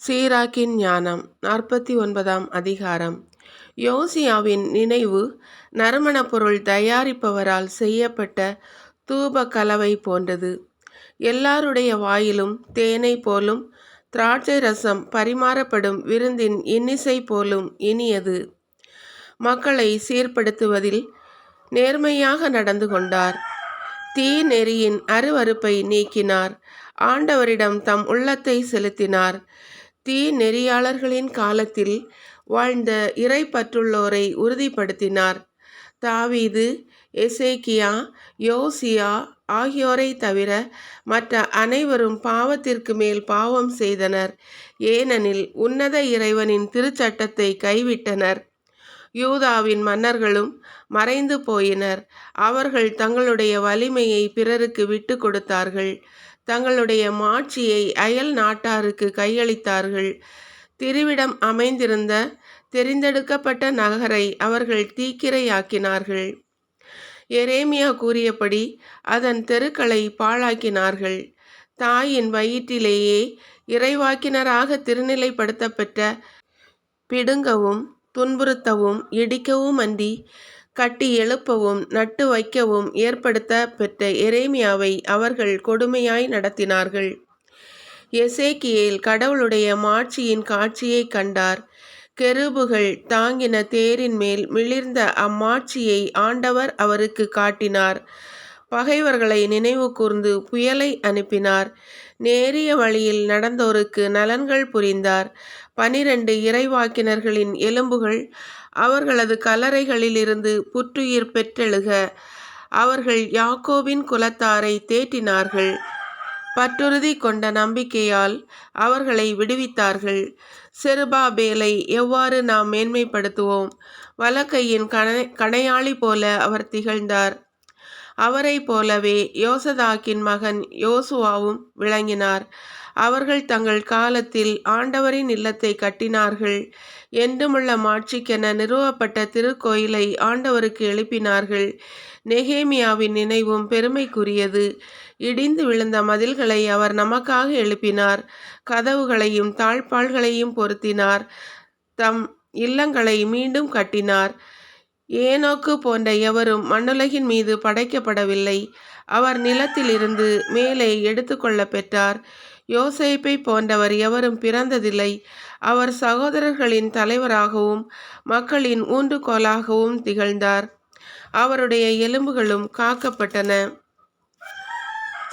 சீராக்கின் ஞானம் 49ஆம் அதிகாரம். யோசியாவின் நினைவு நறுமணப் பொருள் தயாரிப்பவரால் செய்யப்பட்ட தூப கலவை போன்றது. எல்லாருடைய வாயிலும் தேனை போலும் திராட்சை ரசம் பரிமாறப்படும் விருந்தின் இன்னிசை போலும் இனியது. மக்களை சீர்படுத்துவதில் நேர்மையாக நடந்து கொண்டார். தீ நெறியின் அருவருப்பை நீக்கினார். ஆண்டவரிடம் தம் உள்ளத்தை செலுத்தினார். தீ நெறியாளர்களின் காலத்தில் வாழ்ந்த இறைப்பற்றுள்ளோரை உறுதிப்படுத்தினார். தாவீது, எசேக்கியா, யோசியா ஆகியோரை தவிர மற்ற அனைவரும் பாவத்திற்கு மேல் பாவம் செய்தனர். ஏனெனில் உன்னத இறைவனின் திருச்சட்டத்தை கைவிட்டனர். யூதாவின் மன்னர்களும் மறைந்து போயினர். அவர்கள் தங்களுடைய வலிமையை பிறருக்கு விட்டு கொடுத்தார்கள். தங்களுடைய மாட்சியை அயல் நாட்டாருக்கு கையளித்தார்கள். திருவிடம் அமைந்திருந்த தெரிந்தெடுக்கப்பட்ட நகரை அவர்கள் தீக்கிரையாக்கினார்கள். எரேமியா கூறியபடி அதன் தெருக்களை பாழாக்கினார்கள். தாயின் வயிற்றிலேயே இறைவாக்கினராக திருநிலைப்படுத்தப்பெற்ற பிடுங்கவும் துன்புறுத்தவும் இடிக்கவும் அன்றி கட்டி எழுப்பவும் நட்டு வைக்கவும் ஏற்படுத்த பெற்ற எரேமியாவை அவர்கள் கொடுமையாய் நடத்தினார்கள். எசேக்கியேல் கடவுளுடைய மாட்சியின் காட்சியை கண்டார். கெருபுகள் தாங்கின தேரின் மேல் மிளிர்ந்த அம்மாட்சியை ஆண்டவர் அவருக்கு காட்டினார். பகைவர்களை நினைவு கூர்ந்து புயலை அனுப்பினார். நேரிய வழியில் நடந்தோருக்கு நலன்கள் புரிந்தார். 12 இறைவாக்கினர்களின் எலும்புகள் அவர்களது கல்லறைகளிலிருந்து புற்றுயிர் பெற்றெழுக அவர்கள் யாக்கோபின் குலத்தாரை தேற்றினார்கள். பற்றுறுதி கொண்ட நம்பிக்கையால் அவர்களை விடுவித்தார்கள். செருபாபேலை எவ்வாறு நாம் மேன்மைப்படுத்துவோம்? வலக்கையின் கணையாளி போல அவர் திகழ்ந்தார். அவரை போலவே யோசதாக்கின் மகன் யோசுவாவும் விளங்கினார். அவர்கள் தங்கள் காலத்தில் ஆண்டவரின் இல்லத்தை கட்டினார்கள். என்றுமுள்ள மாட்சிக்கென நிறுவப்பட்ட திருக்கோயிலை ஆண்டவருக்கு எழுப்பினார்கள். நெகேமியாவின் நினைவும் பெருமைக்குரியது. இடிந்து விழுந்த மதில்களை அவர் நமக்காக எழுப்பினார். கதவுகளையும் தாழ்பாள்களையும் பொருத்தினார். தம் இல்லங்களை மீண்டும் கட்டினார். ஏனோக்கு போன்ற எவரும் மண்ணுலகின் மீது படைக்கப்படவில்லை. அவர் நிலத்திலிருந்து மேலே எடுத்து கொள்ள பெற்றார். யோசேப்பை போன்றவர் எவரும் பிறந்ததில்லை. அவர் சகோதரர்களின் தலைவராகவும் மக்களின் ஊன்றுகோலாகவும் திகழ்ந்தார். அவருடைய எலும்புகளும் காக்கப்பட்டன.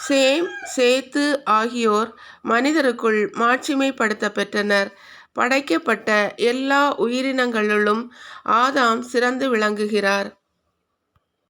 சேம், சேத்து ஆகியோர் மனிதருக்குள் மாட்சிமைப்படுத்த பெற்றனர். படைக்கப்பட்ட எல்லா உயிரினங்களிலும் ஆதாம் சிறந்து விளங்குகிறார்.